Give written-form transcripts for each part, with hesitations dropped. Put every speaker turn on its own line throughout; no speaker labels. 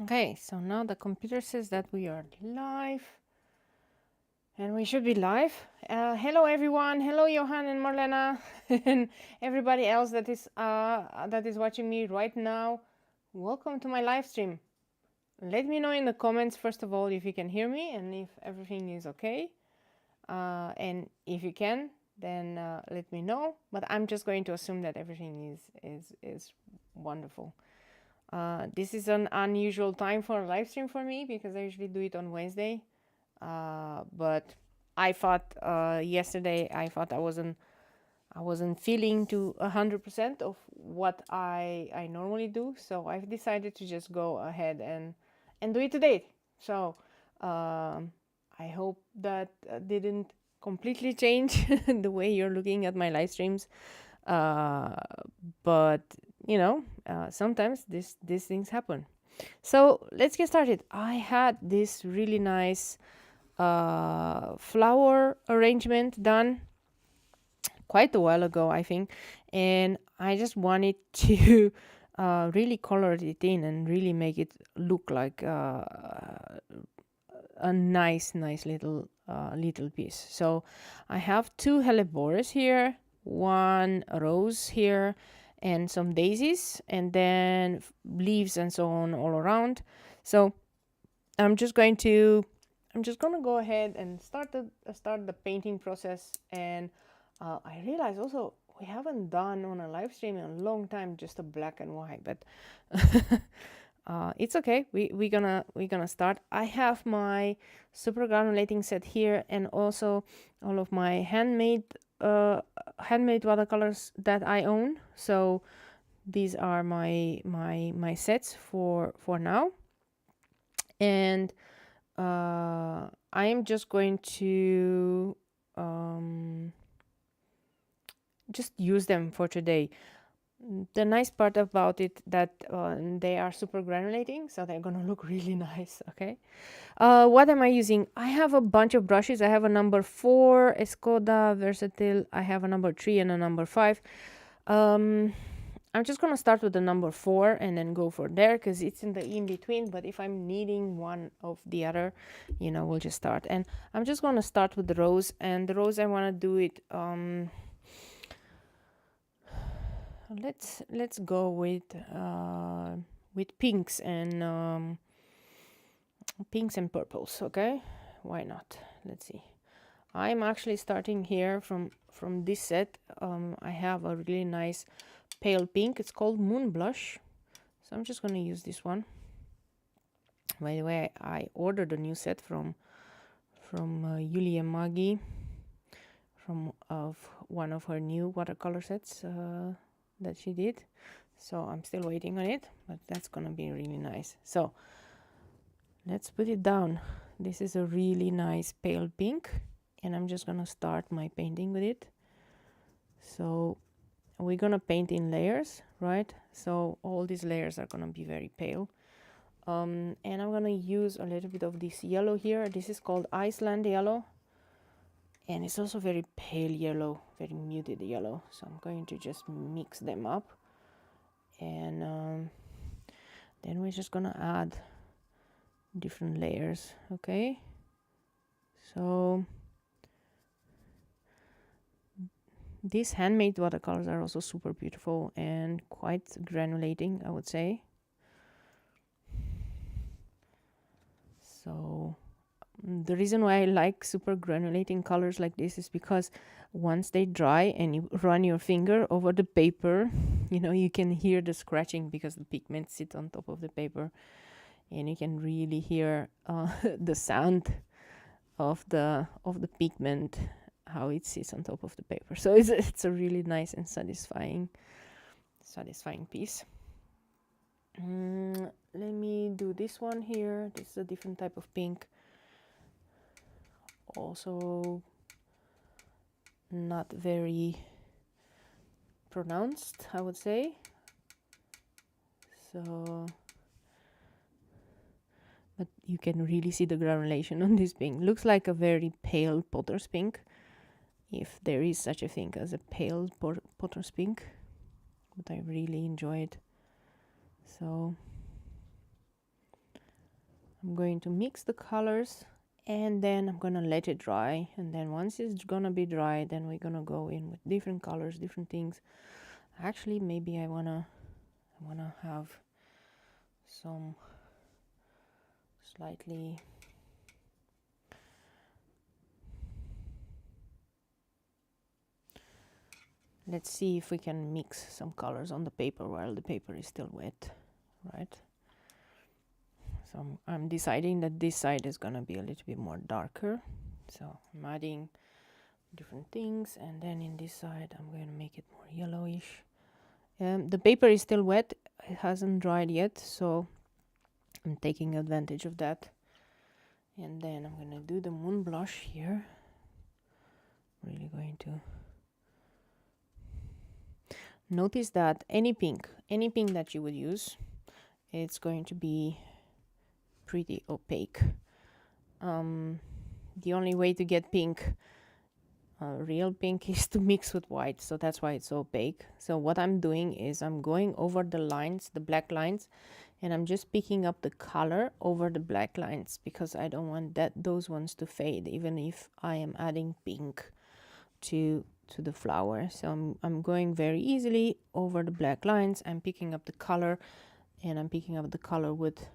Okay, so now the computer says that we are live, and we should be live. Hello everyone, hello Johan and Marlena, and everybody else that is watching me right now. Welcome to my live stream. Let me know in the comments first of all if you can hear me and if everything is okay. And if you can, then let me know. But I'm just going to assume that everything is wonderful. This is an unusual time for a live stream for me because I usually do it on Wednesday. But I thought yesterday I wasn't feeling to 100% of what I normally do, so I've decided to just go ahead and do it today. So I hope that didn't completely change the way you're looking at my live streams. But you know, sometimes these things happen. So let's get started. I had this really nice flower arrangement done quite a while ago, I think, and I just wanted to really color it in and really make it look like a nice little piece. So I have two hellebores here, one rose here, and some daisies, and then leaves and so on all around. So I'm just going to go ahead and start the painting process. And I realize also we haven't done on a live stream in a long time just a black and white, but it's okay. We're gonna start. I have my super granulating set here, and also all of my handmade watercolors that I own. So these are my sets for now, and I am just going to just use them for today. The nice part about it that they are super granulating, so they're gonna look really nice. Okay, what am I using? I have a bunch of brushes. I have a number 4 Escoda Versatil, I have a number 3 and a number 5. I'm just gonna start with the number 4 and then go for there because it's in the in-between, but if I'm needing one of the other, you know, we'll just start. And I'm just gonna start with the rose, and the rose I want to do it let's go with pinks and purples. Okay, why not? Let's see. I'm actually starting here from this set. I have a really nice pale pink. It's called Moon Blush, so I'm just going to use this one. By the way, I ordered a new set from Yulia Magi, from one of her new watercolor sets that she did. So I'm still waiting on it, but that's gonna be really nice. So let's put it down. This is a really nice pale pink, and I'm just gonna start my painting with it. So we're gonna paint in layers, right? So all these layers are gonna be very pale. And I'm gonna use a little bit of this yellow here. This is called Icelandic yellow, and it's also very pale yellow, very muted yellow. So I'm going to just mix them up, and then we're just gonna add different layers. Okay, so these handmade watercolors are also super beautiful and quite granulating, I would say. So the reason why I like super granulating colors like this is because once they dry and you run your finger over the paper, you know, you can hear the scratching because the pigment sits on top of the paper, and you can really hear the sound of the pigment, how it sits on top of the paper. So it's a really nice and satisfying piece. Let me do this one here. This is a different type of pink, also not very pronounced, I would say. So, but you can really see the granulation on this pink. Looks like a very pale potter's pink, if there is such a thing as a pale potter's pink, but I really enjoy it. So I'm going to mix the colors, and then I'm gonna let it dry, and then once it's gonna be dry, then we're gonna go in with different colors, different things. Actually, maybe I wanna have some slightly let's see if we can mix some colors on the paper while the paper is still wet, right? So I'm deciding that this side is gonna be a little bit more darker, so I'm adding different things, and then in this side I'm going to make it more yellowish. The paper is still wet, it hasn't dried yet, so I'm taking advantage of that. And then I'm going to do the moon blush here. Really going to notice that any pink that you would use, it's going to be pretty opaque. The only way to get pink, real pink, is to mix with white, so that's why it's so opaque. So what I'm doing is I'm going over the lines, the black lines, and I'm just picking up the color over the black lines, because I don't want those ones to fade, even if I am adding pink to the flower. So I'm going very easily over the black lines. I'm picking up the color, and I'm picking up the color with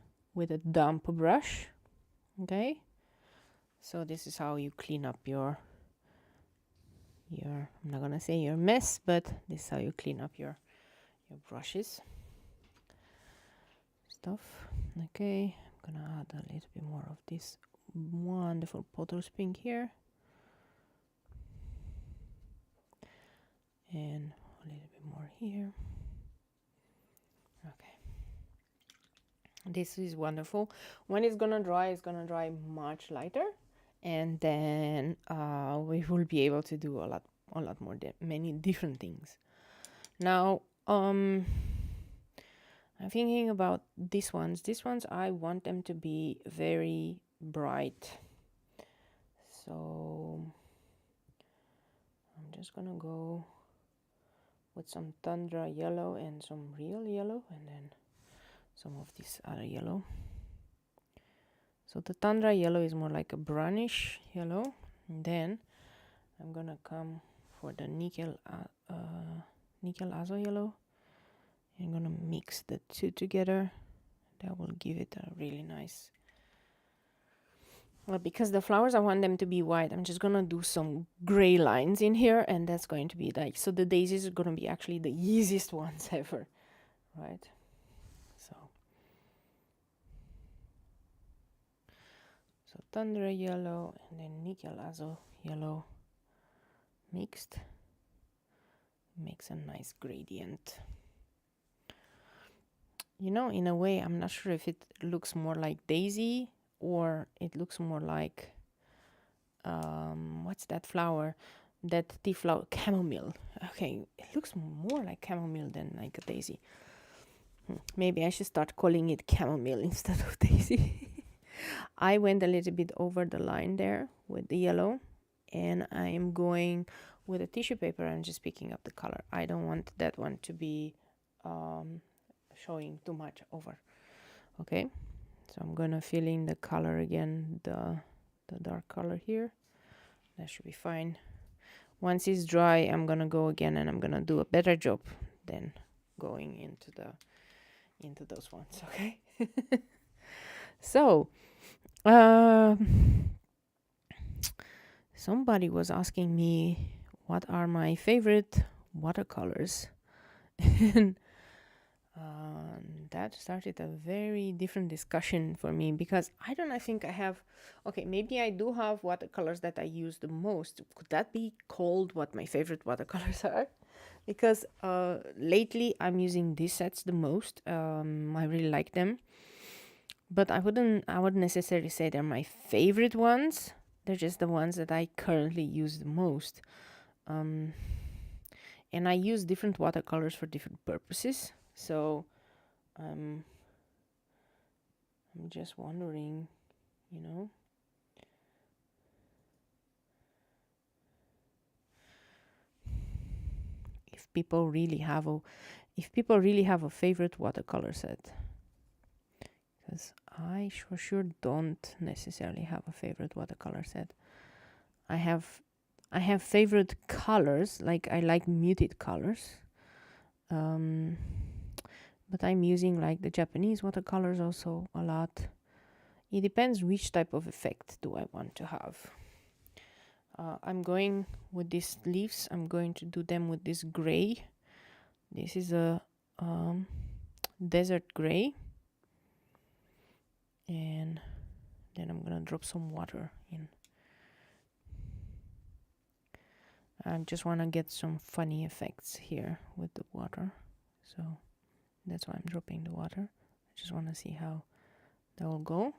a damp brush. Okay, so this is how you clean up your I'm not gonna say your mess, but this is how you clean up your brushes stuff. Okay, I'm gonna add a little bit more of this wonderful potter's pink here, and a little bit more here. Okay, this is wonderful. When it's gonna dry much lighter, and then we will be able to do a lot more, many different things. Now I'm thinking about these ones. I want them to be very bright, so I'm just gonna go with some tundra yellow and some real yellow, and then some of this other yellow. So the tundra yellow is more like a brownish yellow, and then I'm gonna come for the nickel azo yellow. I'm gonna mix the two together. That will give it a really nice. Well, because the flowers, I want them to be white, I'm just gonna do some gray lines in here, and that's going to be like, so the daisies are gonna be actually the easiest ones ever, right? So tundra yellow and then nickel azo yellow mixed makes a nice gradient. You know, in a way, I'm not sure if it looks more like daisy or it looks more like what's that flower? That tea flower, chamomile. Okay, it looks more like chamomile than like a daisy. Maybe I should start calling it chamomile instead of daisy. I went a little bit over the line there with the yellow, and I am going with a tissue paper. I'm just picking up the color. I don't want that one to be showing too much over. Okay, so I'm gonna fill in the color again, the dark color here. That should be fine. Once it's dry, I'm gonna go again and I'm gonna do a better job than going into those ones. Okay. So somebody was asking me what are my favorite watercolors, and that started a very different discussion for me, because I think I have, okay, maybe I do have watercolors that I use the most. Could that be called what my favorite watercolors are? Because lately I'm using these sets the most. I really like them, but I wouldn't necessarily say they're my favorite ones. They're just the ones that I currently use the most. And I use different watercolors for different purposes. So I'm just wondering, you know, if people really have a favorite watercolor set. because I for sure don't necessarily have a favorite watercolor set. I have favorite colors, like I like muted colors, but I'm using like the Japanese watercolors also a lot. It depends which type of effect do I want to have. I'm going with these leaves, I'm going to do them with this gray. This is a desert gray, and then I'm gonna drop some water in. I just want to get some funny effects here with the water, so that's why I'm dropping the water. I just want to see how that will go.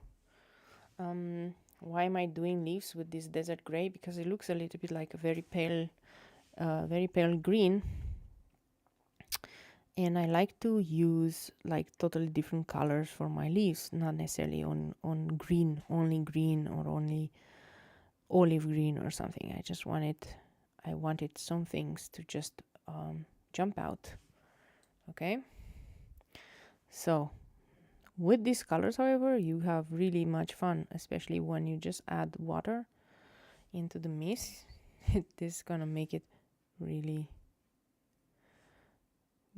Why am I doing leaves with this desert gray? Because it looks a little bit like a very pale green, and I like to use like totally different colors for my leaves, not necessarily on green, only green or only olive green or something. I wanted some things to just jump out. Okay, so with these colors, however, you have really much fun, especially when you just add water into the mist. This is gonna make it really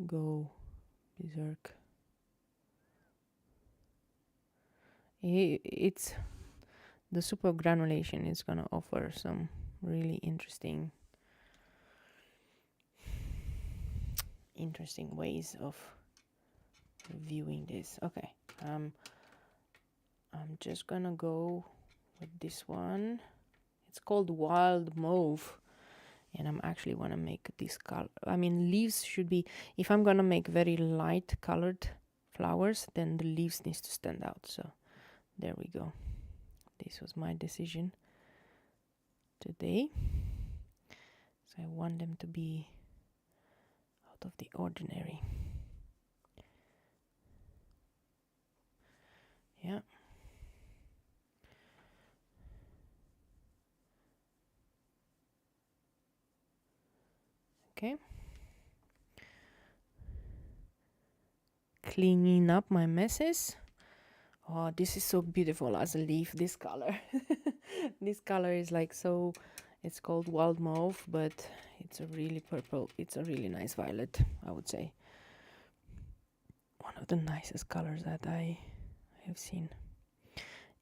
go berserk. It's the super granulation is gonna offer some really interesting ways of viewing this. Okay, I'm just gonna go with this one. It's called Wild Mauve, and I'm actually want to make this color. I mean, leaves should be, if I'm gonna make very light colored flowers, then the leaves needs to stand out. So there we go. This was my decision today. So I want them to be out of the ordinary. Yeah. Okay. Cleaning up my messes. Oh, this is so beautiful as a leaf, this color. This color is like so, it's called Wild Mauve, but it's a really purple, it's a really nice violet, I would say. One of the nicest colors that I have seen.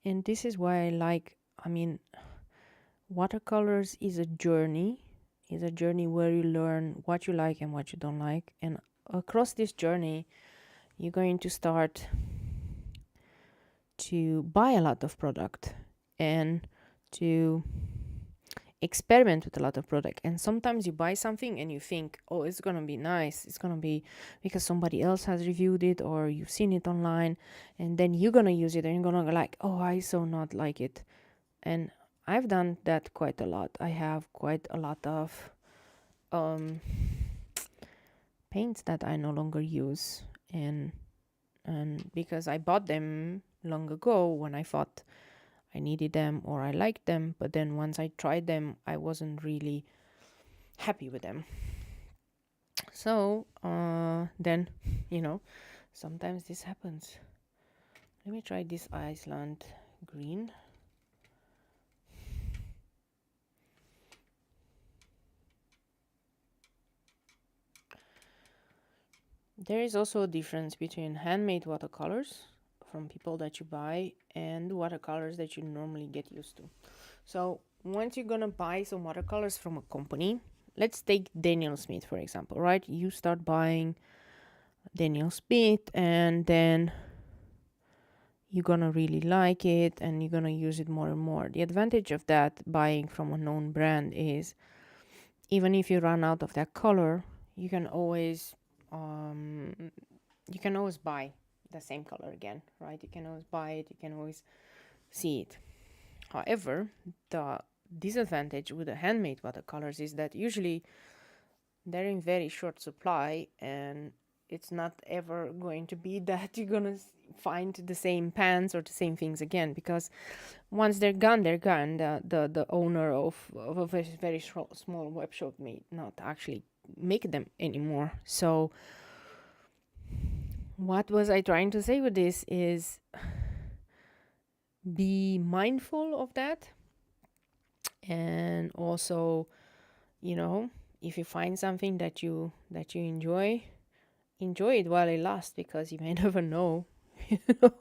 And this is why I like, I mean, watercolors is a journey. It's a journey where you learn what you like and what you don't like. And across this journey, you're going to start to buy a lot of product and to experiment with a lot of product. And sometimes you buy something and you think, oh, it's gonna be nice, it's gonna be because somebody else has reviewed it or you've seen it online, and then you're gonna use it and you're gonna go like, oh, I so not like it. And I've done that quite a lot. I have quite a lot of paints that I no longer use, and because I bought them long ago when I thought I needed them or I liked them, but then once I tried them, I wasn't really happy with them. So then, you know, sometimes this happens. Let me try this Iceland green. There is also a difference between handmade watercolors from people that you buy and watercolors that you normally get used to. So once you're gonna buy some watercolors from a company, let's take Daniel Smith, for example, right? You start buying Daniel Smith and then you're gonna really like it and you're gonna use it more and more. The advantage of that buying from a known brand is even if you run out of that color, you can always buy the same color again, right? You can always buy it, you can always see it. However, the disadvantage with the handmade watercolors is that usually they're in very short supply, and it's not ever going to be that you're gonna find the same pans or the same things again, because once they're gone, they're gone. The owner of a very small web shop may not actually make them anymore. So what was I trying to say with this is be mindful of that. And also, you know, if you find something that you enjoy it while it lasts, because you may never know. You know,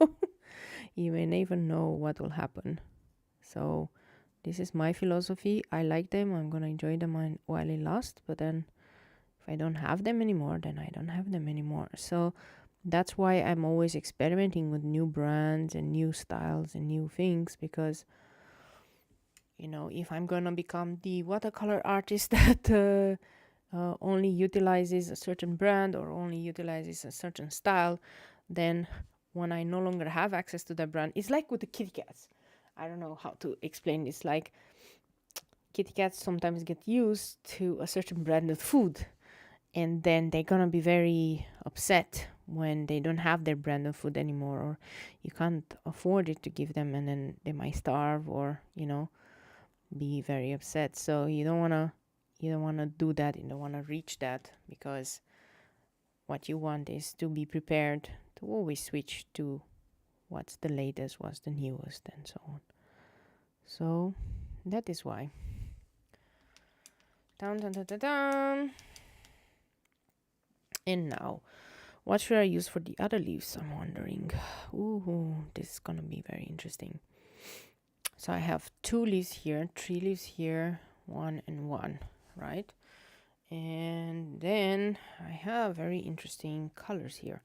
you may never know what will happen. So this is my philosophy. I like them, I'm gonna enjoy them while it lasts, but then if I don't have them anymore, then I don't have them anymore. So that's why I'm always experimenting with new brands and new styles and new things, because you know, if I'm gonna become the watercolor artist that only utilizes a certain brand or only utilizes a certain style, then when I no longer have access to that brand, it's like with the kitty cats. I don't know how to explain this. Like, kitty cats sometimes get used to a certain brand of food, and then they're gonna be very upset when they don't have their brand of food anymore, or you can't afford it to give them, and then they might starve, or you know, be very upset. So you don't want to do that. You don't want to reach that, because what you want is to be prepared to always switch to what's the latest, what's the newest, and so on. So that is why. Dun, dun, dun, dun, dun. And now, what should I use for the other leaves? I'm wondering. Ooh, this is gonna be very interesting. So I have 2 leaves here, 3 leaves here, 1 and 1, right? And then I have very interesting colors here.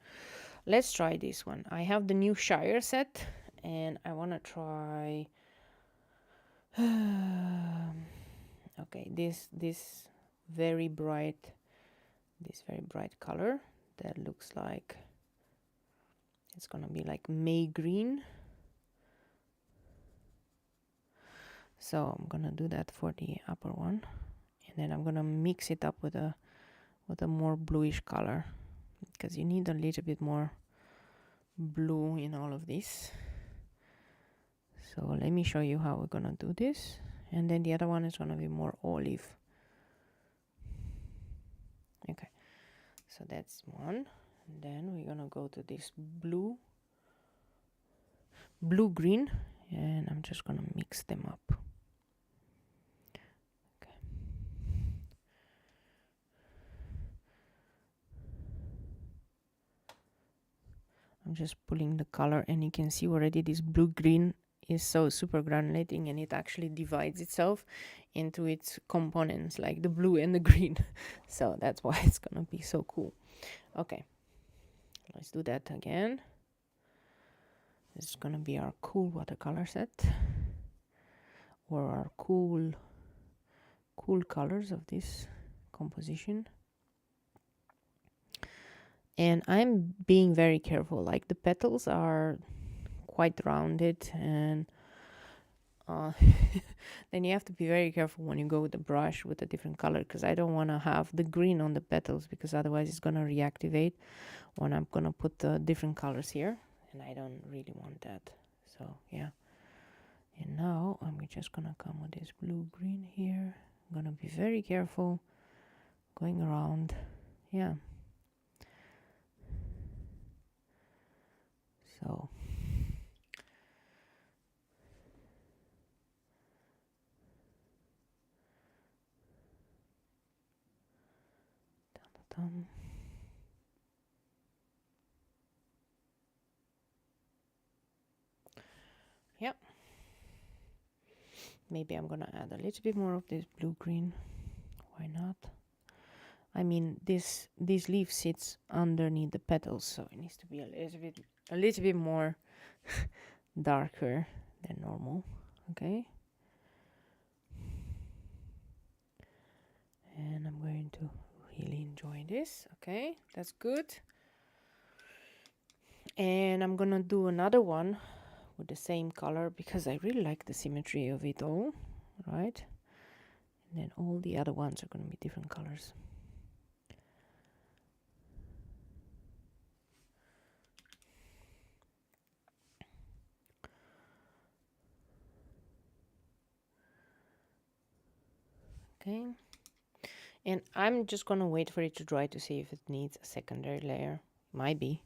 Let's try this one. I have the new Shire set, and I want to try okay, this very bright color that looks like it's gonna be like May green. So I'm gonna do that for the upper one, and then I'm gonna mix it up with a more bluish color, because you need a little bit more blue in all of this. So let me show you how we're gonna do this, and then the other one is gonna be more olive. Okay, so that's one, and then we're gonna go to this blue green, and I'm just gonna mix them up. Okay. I'm just pulling the color, and you can see already this blue green is so super granulating, and it actually divides itself into its components, like the blue and the green. So that's why it's gonna be so cool. Okay, let's do that again. This is gonna be our cool watercolor set, or our cool colors of this composition. And I'm being very careful, like the petals are quite rounded, and then you have to be very careful when you go with the brush with a different color, because I don't want to have the green on the petals, because otherwise it's going to reactivate when I'm going to put the different colors here, and I don't really want that. So yeah, and now I'm just going to come with this blue green here. I'm going to be very careful going around. Yeah, so yeah, maybe I'm gonna add a little bit more of this blue green. Why not? I mean, this leaf sits underneath the petals, so it needs to be a little bit more darker than normal. Okay, and I'm going to really enjoy this. Okay, that's good. And I'm gonna do another one with the same color, because I really like the symmetry of it all, right? And then all the other ones are gonna be different colors. Okay, and I'm just gonna wait for it to dry to see if it needs a secondary layer. Might be.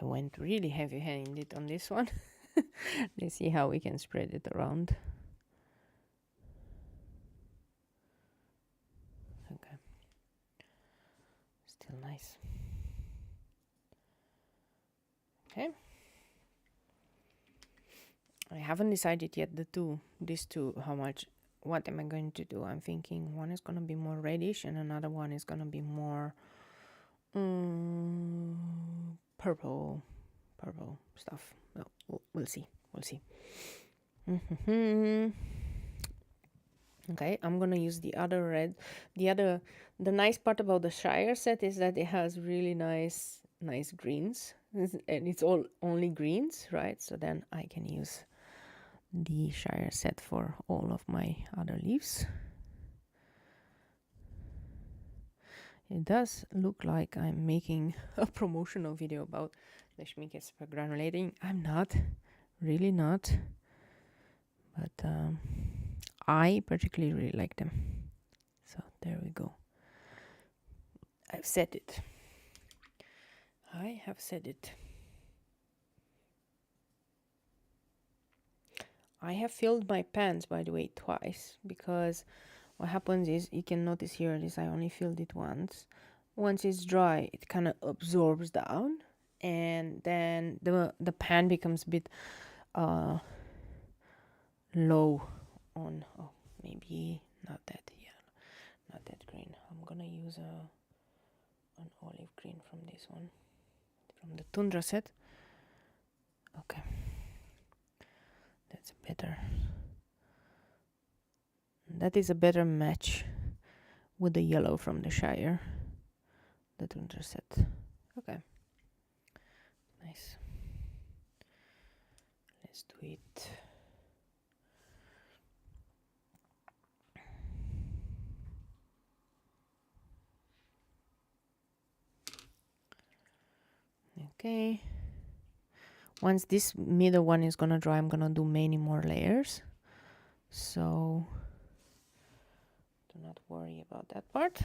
I went really heavy-handed on this one. Let's see how we can spread it around. Okay. Still nice. Okay. I haven't decided yet these two, what am I going to do? I'm thinking one is going to be more reddish and another one is going to be more purple stuff. Well, we'll see. Okay, I'm gonna use the other red. The nice part about the Shire set is that it has really nice greens, and it's all only greens, right? So then I can use the Shire set for all of my other leaves. It does look like I'm making a promotional video about the schminke for granulating. I'm not, really not, but I particularly really like them. So there we go. I've said it. I have said it. I have filled my pans, by the way, twice, because what happens is, you can notice here, I only filled it once. Once it's dry, it kind of absorbs down, and then the pan becomes a bit low on, maybe not that yellow, not that green. I'm gonna use an olive green from this one, from the Tundra set. Okay, that's better. That is a better match with the yellow from the Shire, the Tundra set. Okay, nice. Let's do it. Okay. Once this middle one is gonna dry, I'm gonna do many more layers. So do not worry about that part.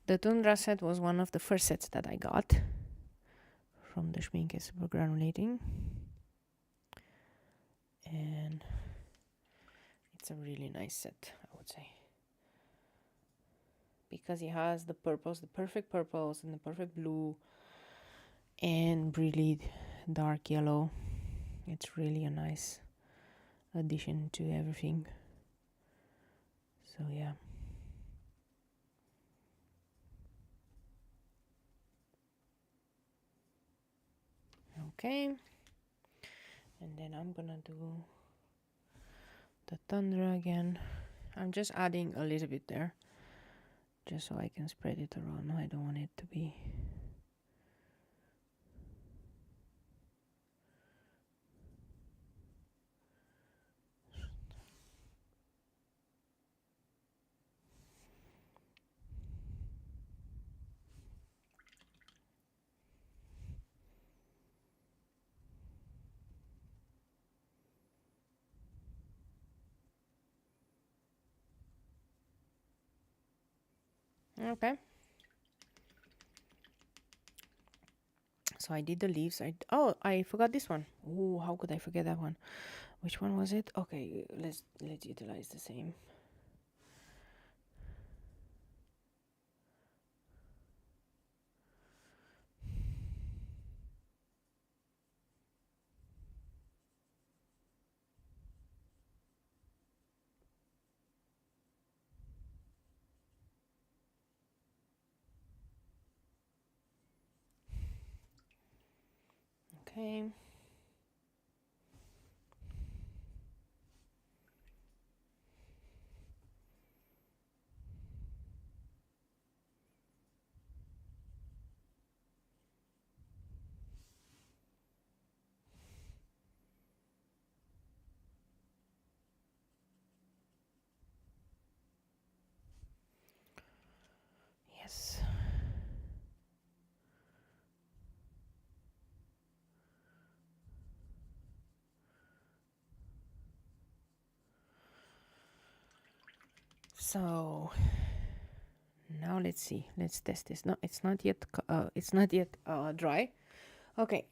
The Tundra set was one of the first sets that I got from the schminke super granulating. And it's a really nice set, I would say. Because it has the purples, the perfect purples and the perfect blue and really dark yellow. It's really a nice addition to everything. So yeah. Okay. And then I'm gonna do the Tundra again. I'm just adding a little bit there, just so I can spread it around. I don't want it to be okay. So I did the leaves. I forgot this one. Oh, how could I forget that one? Which one was it? Okay, let's utilize the same. Okay. Yes. So now let's see. Let's test this. No, it's not yet. It's not yet dry. Okay.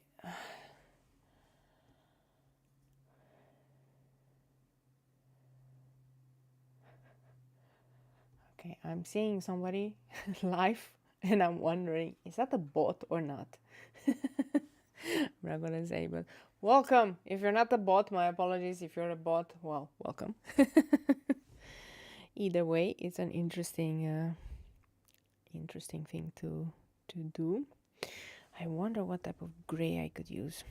Okay, I'm seeing somebody live, and I'm wondering, is that a bot or not? I'm not gonna say, but welcome. If you're not a bot, my apologies. If you're a bot, well, welcome. Either way, it's an interesting thing to do. I wonder what type of gray I could use.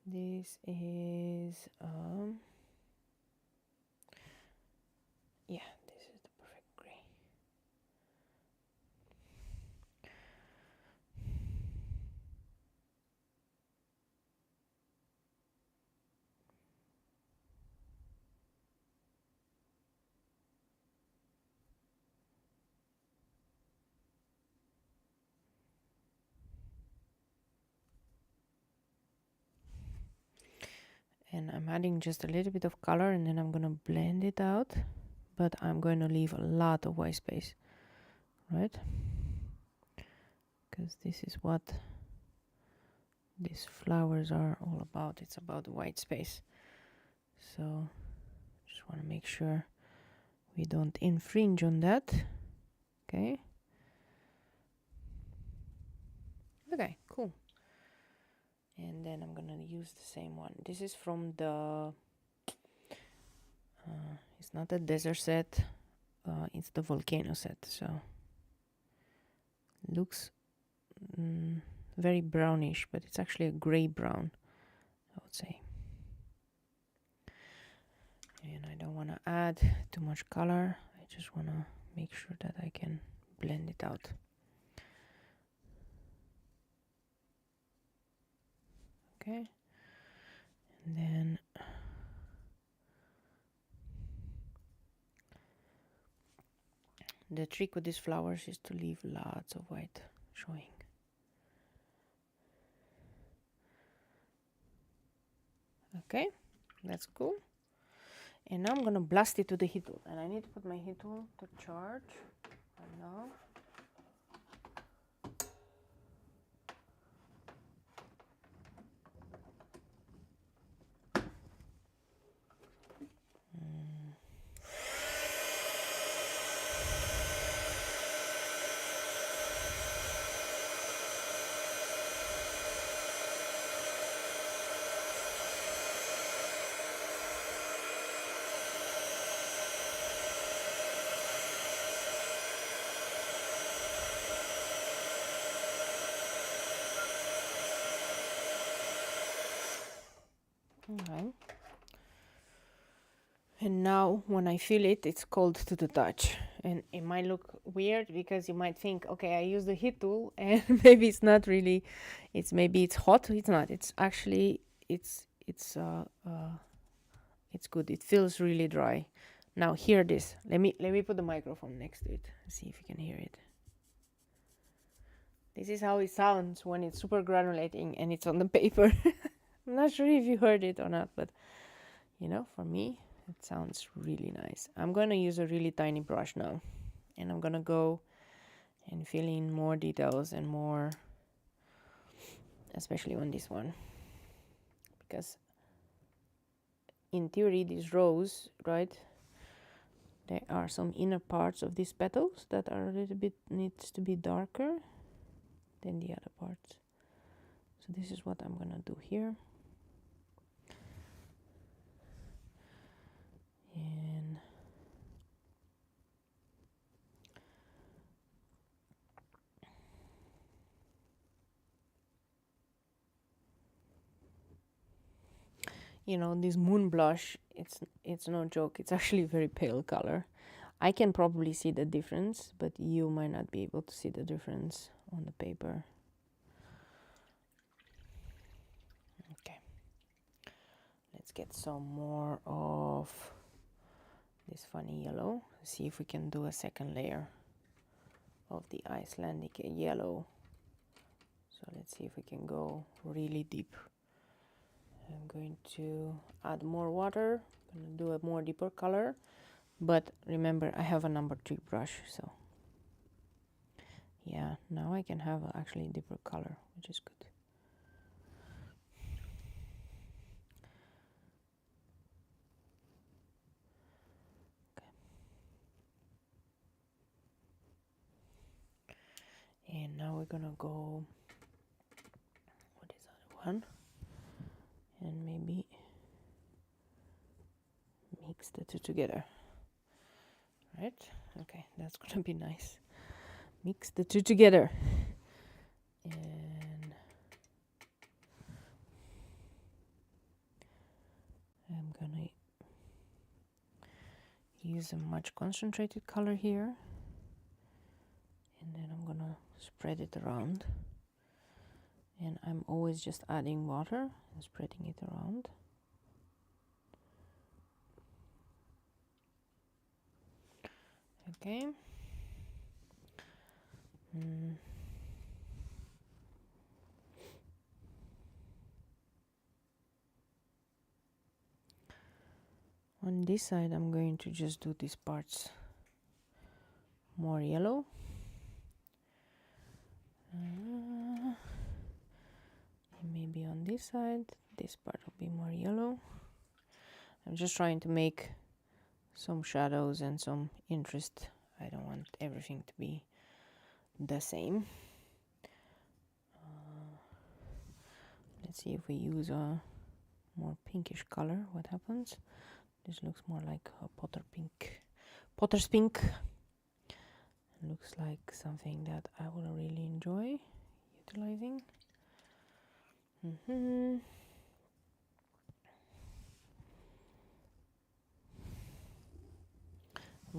This is yeah, this is the perfect gray. And I'm adding just a little bit of color, and then I'm gonna blend it out, but I'm going to leave a lot of white space, right? Because this is what these flowers are all about. It's about white space. So just want to make sure we don't infringe on that. Okay. Okay, cool. And then I'm gonna use the same one. This is from the it's not a desert set, it's the volcano set. So looks very brownish, but it's actually a gray brown, I would say. And I don't want to add too much color. I just want to make sure that I can blend it out. Okay. And then the trick with these flowers is to leave lots of white showing. Okay, that's cool. And now I'm gonna blast it to the heat tool, and I need to put my heat tool to charge right now. Okay. And now when I feel it, it's cold to the touch. And it might look weird because you might think, okay, I use the heat tool and maybe it's not really, maybe it's hot. It's not. It's actually, it's good. It feels really dry. Now hear this. Let me put the microphone next to it. See if you can hear it. This is how it sounds when it's super granulating and it's on the paper. I'm not sure if you heard it or not, but you know, for me, it sounds really nice. I'm going to use a really tiny brush now, and I'm going to go and fill in more details and more, especially on this one, because in theory, these rows, right, there are some inner parts of these petals that are a little bit, needs to be darker than the other parts. So this is what I'm going to do here. And you know, this moon blush, it's no joke. It's actually a very pale color. I can probably see the difference, but you might not be able to see the difference on the paper. Okay, let's get some more of this funny yellow. See if we can do a second layer of the Icelandic yellow. So let's see if we can go really deep. I'm going to add more water. I'm going to do a more deeper color. But remember, I have a number 3 brush, so yeah, now I can have actually deeper color, which is good. Okay. And now we're gonna go, what is that one? And maybe mix the two together. Right? Okay, that's gonna be nice. Mix the two together. And I'm gonna use a much concentrated color here. And then I'm gonna spread it around. And I'm always just adding water and spreading it around. Okay. On this side, I'm going to just do these parts more yellow. And maybe on this side, this part will be more yellow. I'm just trying to make some shadows and some interest. I don't want everything to be the same. Let's see if we use a more pinkish color, what happens. This looks more like a potter's pink. It looks like something that I will really enjoy utilizing. I'm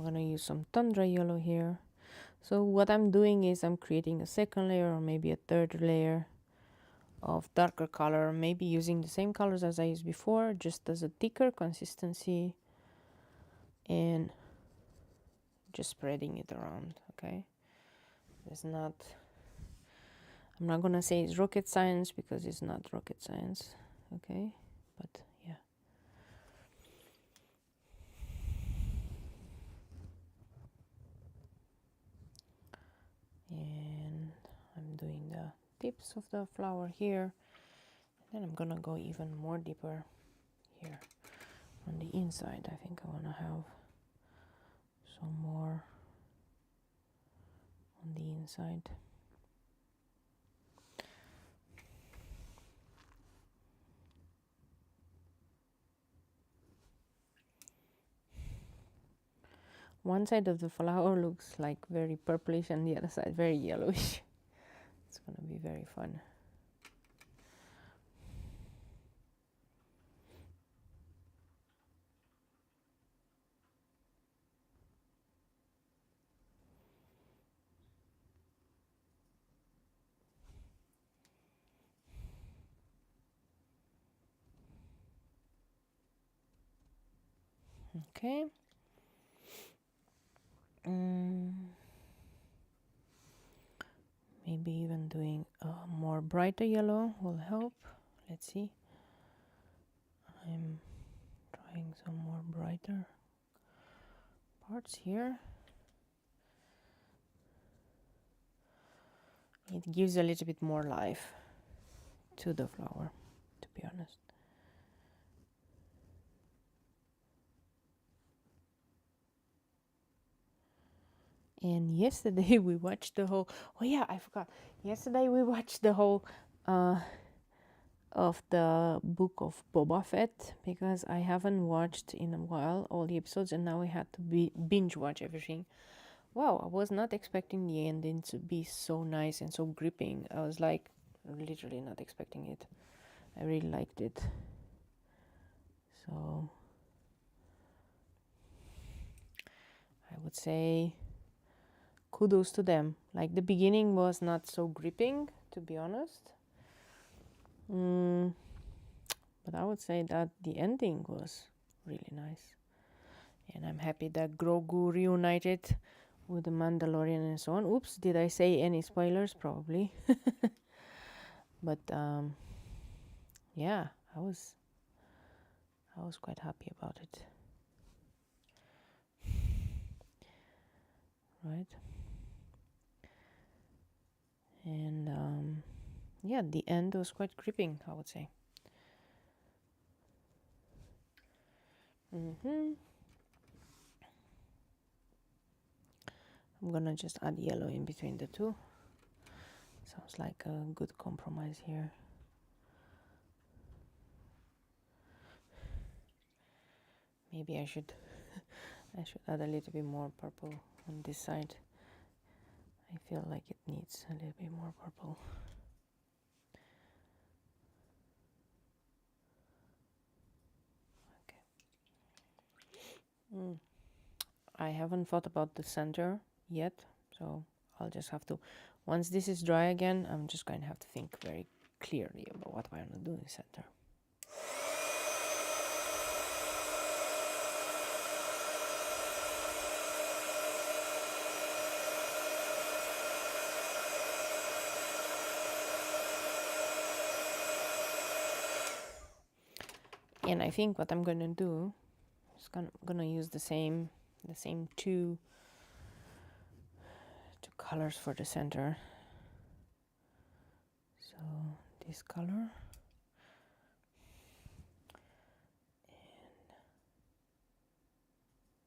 gonna use some tundra yellow here. So what I'm doing is I'm creating a second layer or maybe a third layer of darker color, maybe using the same colors as I used before, just as a thicker consistency, and just spreading it around. Okay, it's not, I'm not gonna say it's rocket science because it's not rocket science. Okay, but yeah. And I'm doing the tips of the flower here. Then I'm gonna go even more deeper here on the inside. I think I wanna have some more on the inside. One side of the flower looks like very purplish and the other side very yellowish. It's gonna be very fun. Okay. Maybe even doing a more brighter yellow will help. Let's see. I'm trying some more brighter parts here. It gives a little bit more life to the flower, to be honest. And yesterday we watched the whole, oh yeah, I forgot. Yesterday we watched the whole of the book of Boba Fett, because I haven't watched in a while all the episodes, and now we had to binge watch everything. Wow, I was not expecting the ending to be so nice and so gripping. I was like literally not expecting it. I really liked it. So I would say kudos to them. Like, the beginning was not so gripping, to be honest. But I would say that the ending was really nice. And I'm happy that Grogu reunited with the Mandalorian and so on. Oops, did I say any spoilers? Probably. But yeah, I was quite happy about it. Right. And yeah, the end was quite gripping, I would say. I'm gonna just add yellow in between the two. Sounds like a good compromise here. Maybe I should add a little bit more purple on this side. I feel like it needs a little bit more purple. Okay. I haven't thought about the center yet, so I'll just have to, once this is dry again, I'm just going to have to think very clearly about what I want to do in the center. And I think what I'm going to do is gonna use the same two colors for the center. So this color and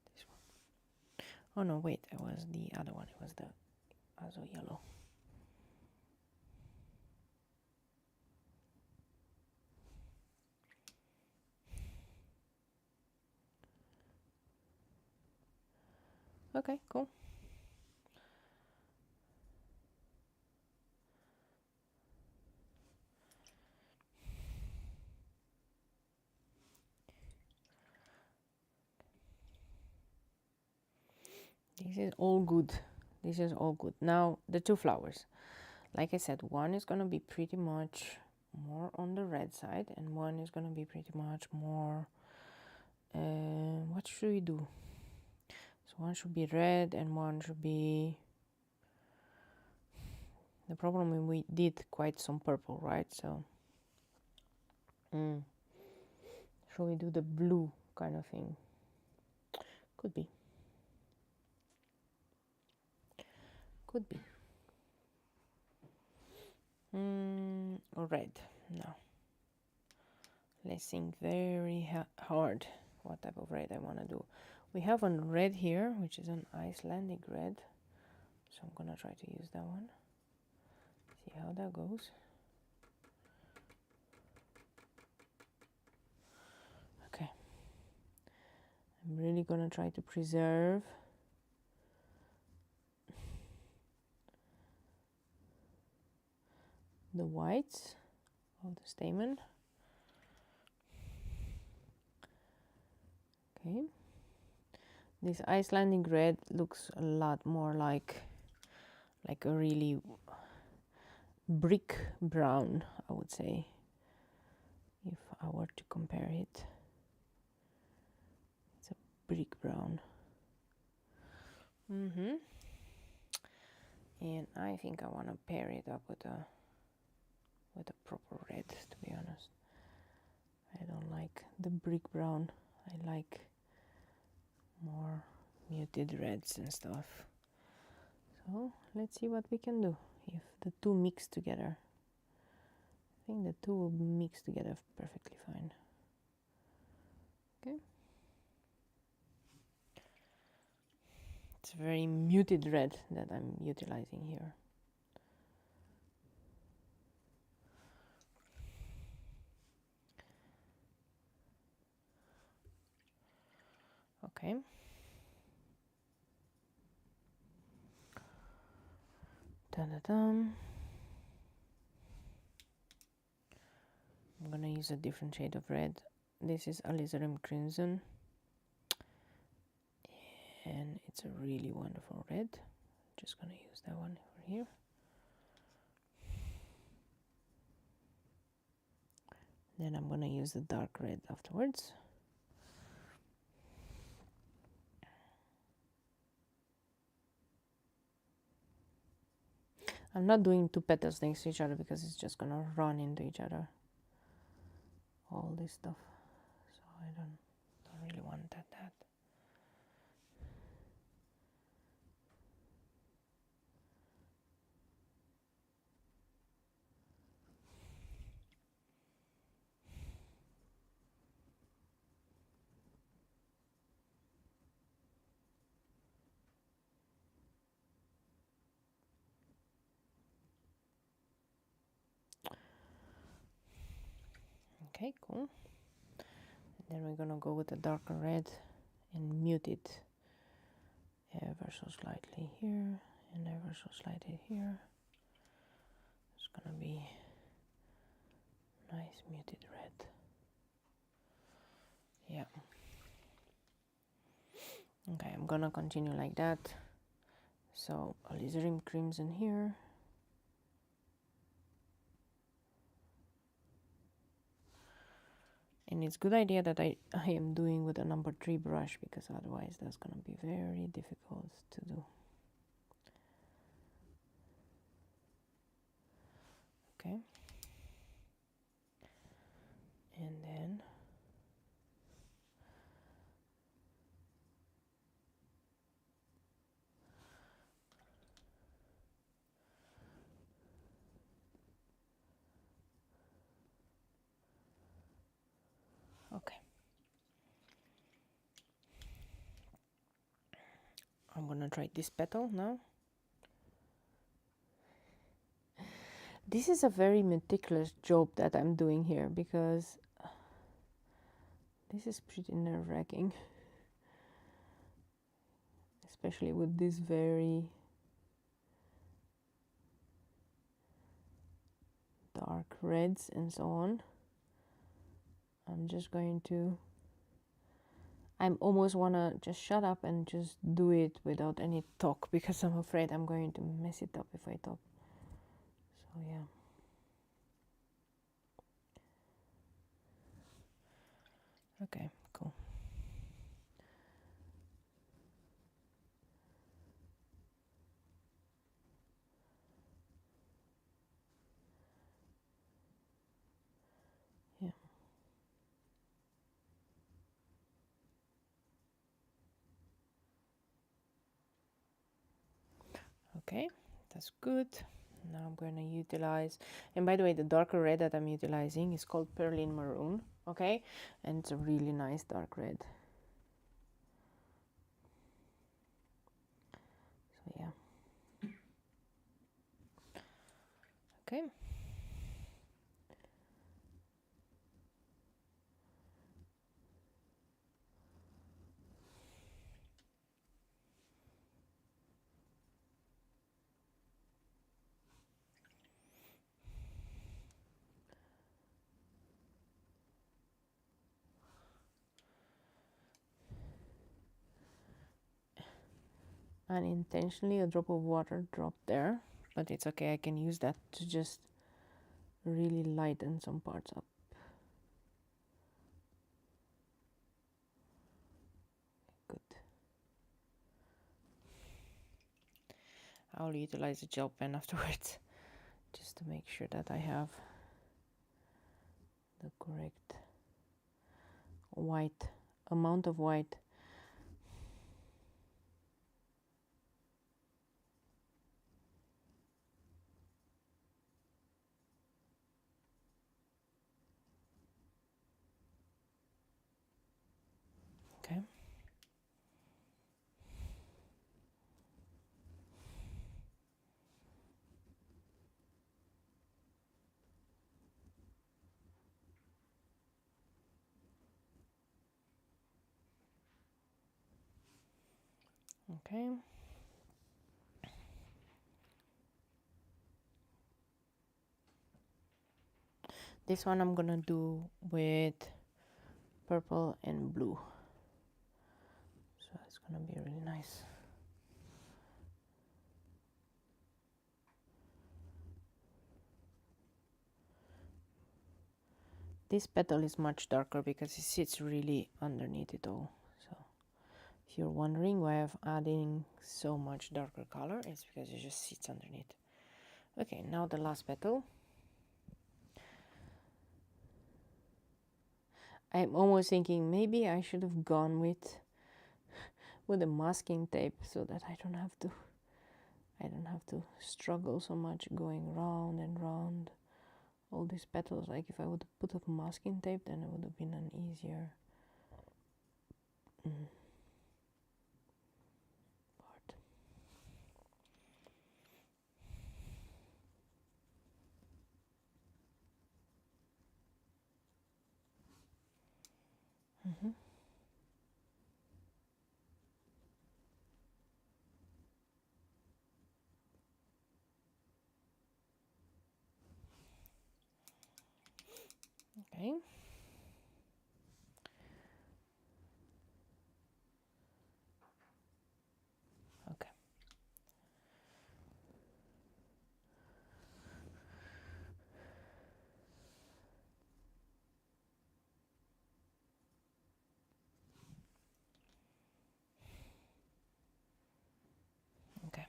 this one. Oh no, wait, it was the other one. It was the also yellow. Okay, cool. This is all good. This is all good. Now the two flowers. Like I said, one is gonna be pretty much more on the red side, and one is gonna be pretty much more. What should we do? So one should be red and one should be. The problem is we did quite some purple, right? So should we do the blue kind of thing? Could be. Could be. Or red. No. Let's think very hard what type of red I want to do. We have a red here, which is an Icelandic red. So I'm gonna try to use that one. See how that goes. Okay. I'm really gonna try to preserve the whites of the stamen. Okay. This Icelandic red looks a lot more like a really brick brown, I would say, if I were to compare it. It's a brick brown. And I think I want to pair it up with a proper red, to be honest. I don't like the brick brown. I like more muted reds and stuff. So let's see what we can do if the two mix together. I think the two will mix together perfectly fine. Okay. It's a very muted red that I'm utilizing here. Okay. Da-da-dum. I'm gonna use a different shade of red. This is alizarin crimson, and it's a really wonderful red. Just gonna use that one over here. Then I'm gonna use the dark red afterwards. I'm not doing two petals next to each other because it's just gonna run into each other, all this stuff. So I don't really want that. Okay, cool. And then we're gonna go with the darker red and mute it ever so slightly here and ever so slightly here. It's gonna be nice muted red. Yeah. Okay, I'm gonna continue like that. So alizarin crimson here. And it's a good idea that I am doing with a number 3 brush, because otherwise that's gonna be very difficult to do. Okay. And then okay. I'm gonna try this petal now. This is a very meticulous job that I'm doing here, because this is pretty nerve-wracking, especially with these very dark reds and so on. I'm just going to, I almost wanna just shut up and just do it without any talk, because I'm afraid I'm going to mess it up if I talk. So yeah. Okay, cool. Yeah. Okay, that's good. Now I'm going to utilize, and by the way, the darker red that I'm utilizing is called Perlin Maroon, okay? And it's a really nice dark red. So yeah. Okay. Unintentionally a drop of water dropped there, but it's okay, I can use that to just really lighten some parts up. Good. I'll utilize the gel pen afterwards just to make sure that I have the correct white amount of white. Okay. Okay. This one I'm gonna do with purple and blue. So it's gonna be really nice. This petal is much darker because it sits really underneath it all. So if you're wondering why I'm adding so much darker color, it's because it just sits underneath. Okay, now the last petal. I'm almost thinking maybe I should have gone with the masking tape so that I don't have to struggle so much going round and round all these petals. Like if I would have put up masking tape, then it would have been an easier part. Okay. Okay. Okay.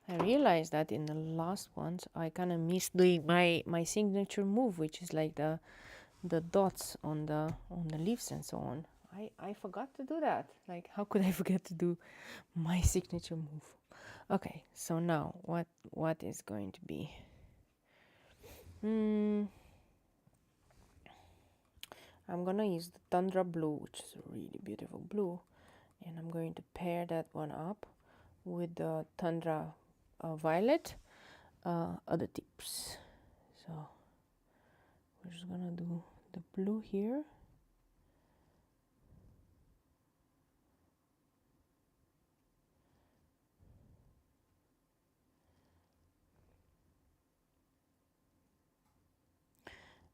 I realized that in the last ones I kind of missed doing my signature move, which is like the dots on the leaves and so on. I forgot to do that. Like, how could I forget to do my signature move? Okay, so now what is going to be? I'm gonna use the Tundra blue, which is a really beautiful blue, and I'm going to pair that one up with the Tundra violet other tips. So we're just gonna do the blue here.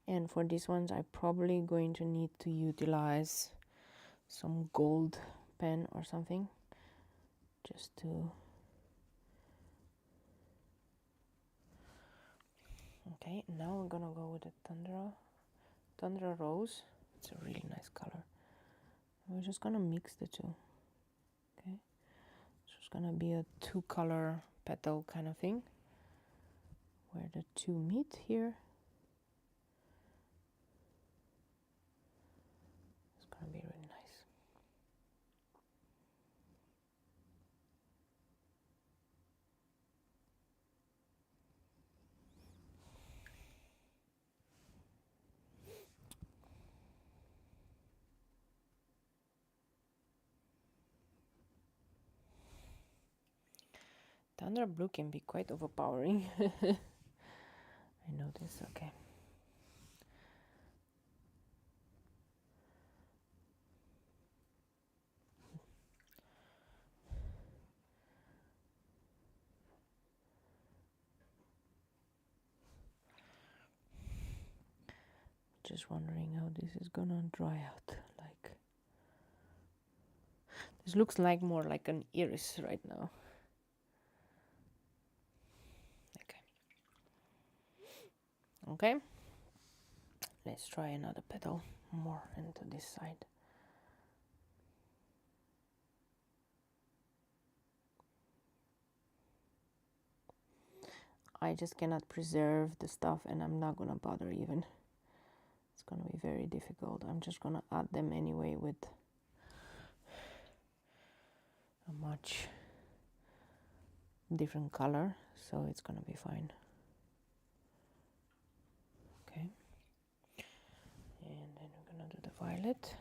And for these ones, I'm probably going to need to utilize some gold pen or something, just to... Okay, now we're gonna go with the Tundra Rose. It's a really nice color. We're just gonna mix the two. Okay, it's just gonna be a two-color petal kind of thing, where the two meet here. It's gonna be really nice. Tundra blue can be quite overpowering. I know this. Okay. Just wondering how this is gonna dry out. Like, this looks like more like an iris right now. Okay, let's try another petal more into this side. I just cannot preserve the stuff, and I'm not gonna bother even. It's gonna be very difficult. I'm just gonna add them anyway with a much different color, so it's gonna be fine. Okay, and then we're gonna do the violet.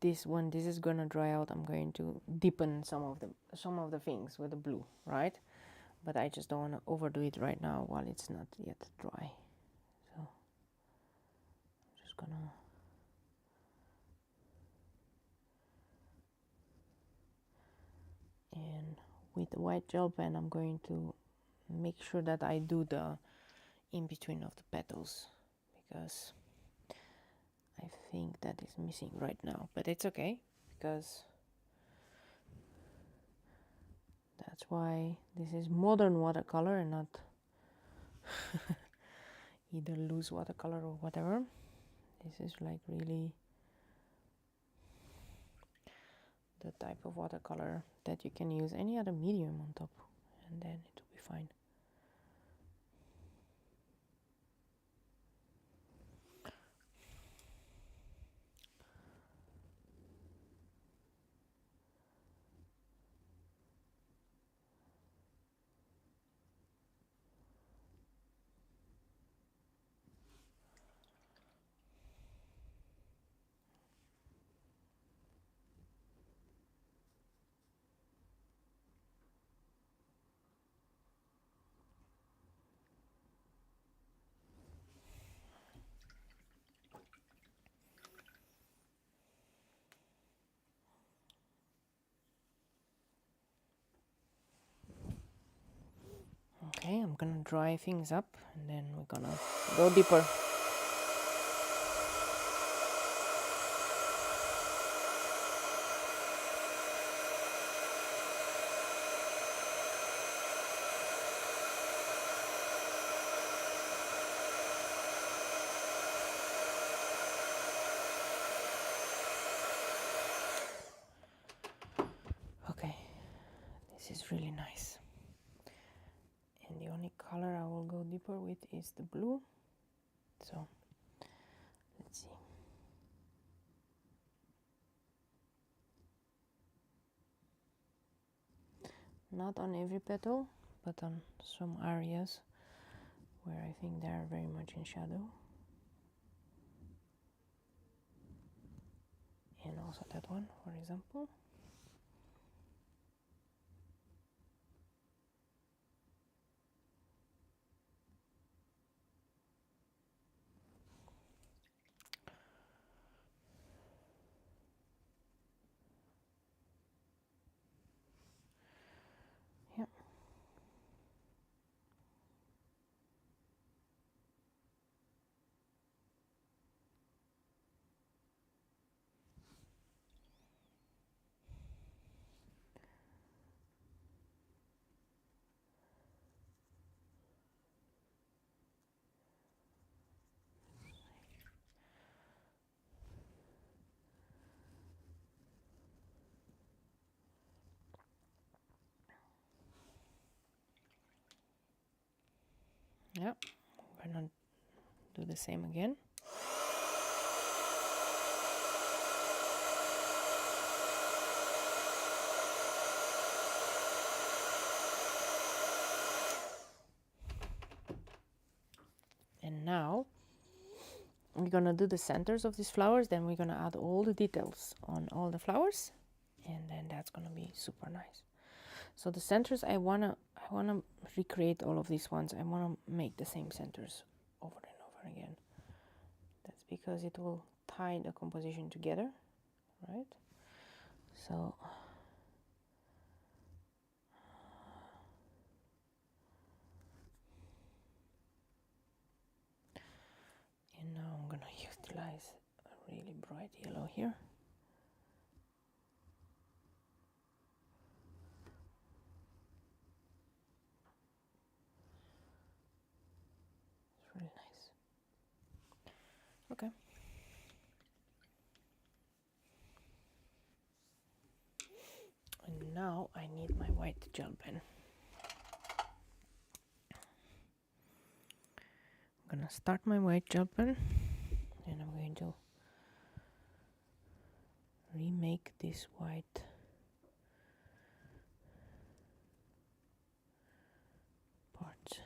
this, when this is gonna dry out, I'm going to deepen some of the things with the blue, right? But I just don't want to overdo it right now while it's not yet dry. So I'm just gonna and with the white gel pen I'm going to make sure that I do the in between of the petals, because I think that is missing right now, but it's okay, because that's why this is modern watercolor and not either loose watercolor or whatever. This is like really the type of watercolor that you can use any other medium on top, and then it will be fine. Okay, I'm gonna dry things up and then we're gonna go deeper. Okay, this is really nice. And the only color I will go deeper with is the blue. So let's see. Not on every petal, but on some areas where I think they are very much in shadow. And also that one, for example. Yep. Yep, we're gonna do the same again. And now we're gonna do the centers of these flowers, then we're gonna add all the details on all the flowers, and then that's gonna be super nice. So the centers, I wanna recreate all of these ones. I wanna make the same centers over and over again. That's because it will tie the composition together, right? So and now I'm gonna utilize a really bright yellow here. It's really nice. Okay. And now I need my white gel pen. I'm gonna start my white gel pen and I'm going to remake this white part.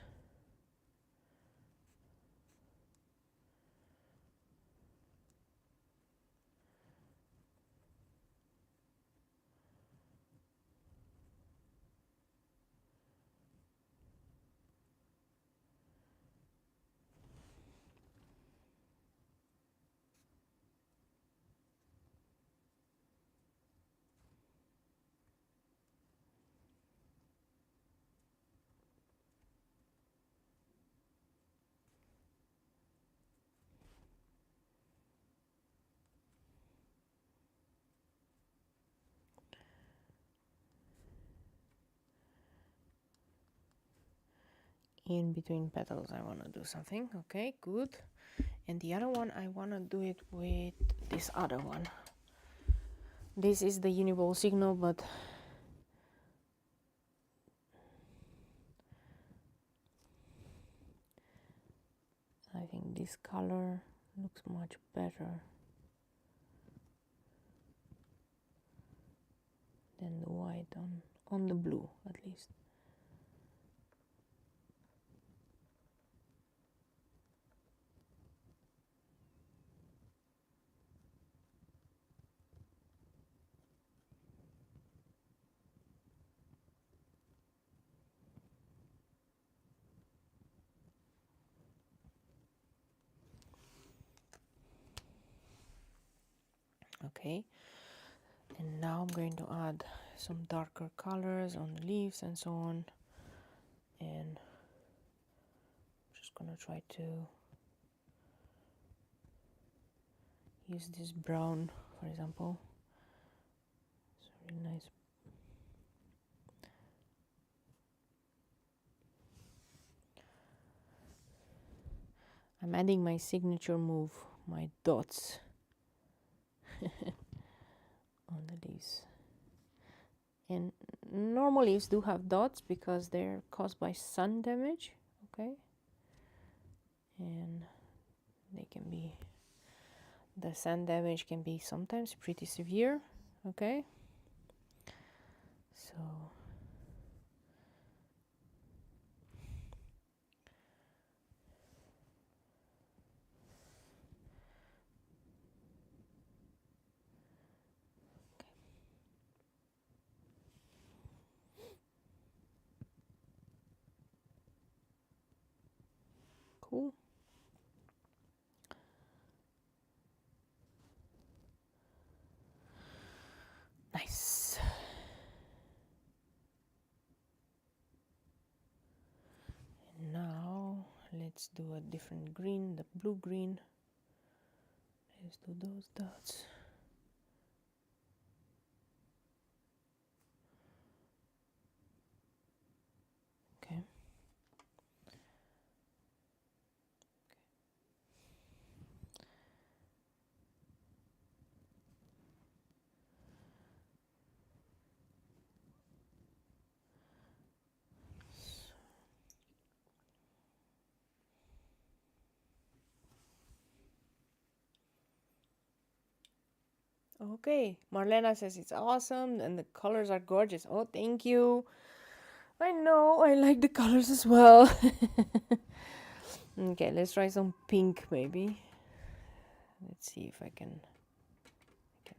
in between petals I want to do something. Okay, good. And the other one I want to do it with this other one. This is the uniball signal, but I think this color looks much better than the white on the blue, at least. Okay, and now I'm going to add some darker colors on the leaves and so on, and I'm just gonna try to use this brown, for example. It's really nice. I'm adding my signature move, my dots on the leaves. And normal leaves do have dots because they're caused by sun damage, okay? And they can be, the sun damage can be sometimes pretty severe, okay? So cool. Nice. And now let's do a different green, the blue green. Let's do those dots. Okay. Okay, Marlena says it's awesome and the colors are gorgeous. Oh, thank you. I know, I like the colors as well. Okay, let's try some pink maybe. Let's see if I can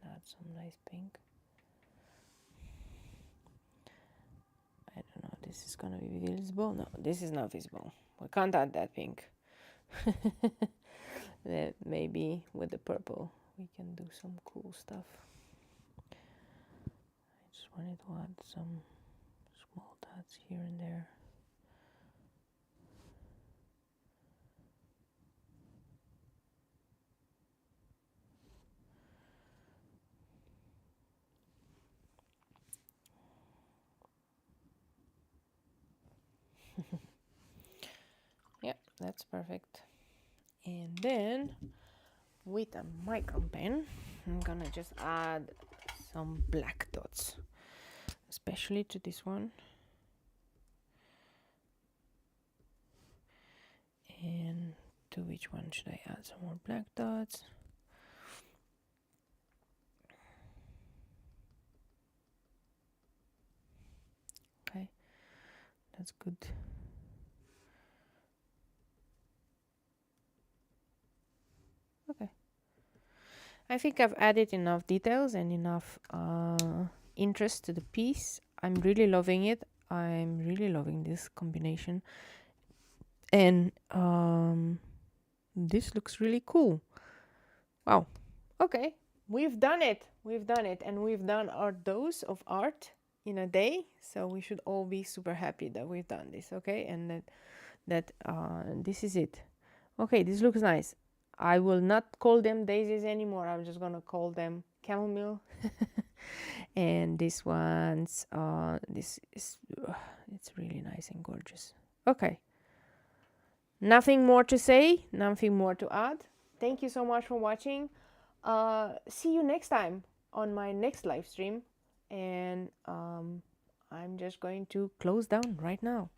add some nice pink. I don't know, this is gonna be visible. No, this is not visible. We can't add that pink. That maybe with the purple we can do some cool stuff. I just wanted to add some small dots here and there. Yeah, that's perfect. And then with a Micron pen, I'm gonna just add some black dots, especially to this one. And to which one should I add some more black dots? Okay, that's good. Okay, I think I've added enough details and enough interest to the piece. I'm really loving it. I'm really loving this combination, and this looks really cool. Wow. Okay, we've done it. We've done it, and we've done our dose of art in a day. So we should all be super happy that we've done this. Okay, and that this is it. Okay, this looks nice. I will not call them daisies anymore. I'm just gonna call them chamomile. And this one's this is it's really nice and gorgeous. Okay, Nothing more to say, nothing more to add. Thank you so much for watching. See you next time on my next live stream. And I'm just going to close down right now.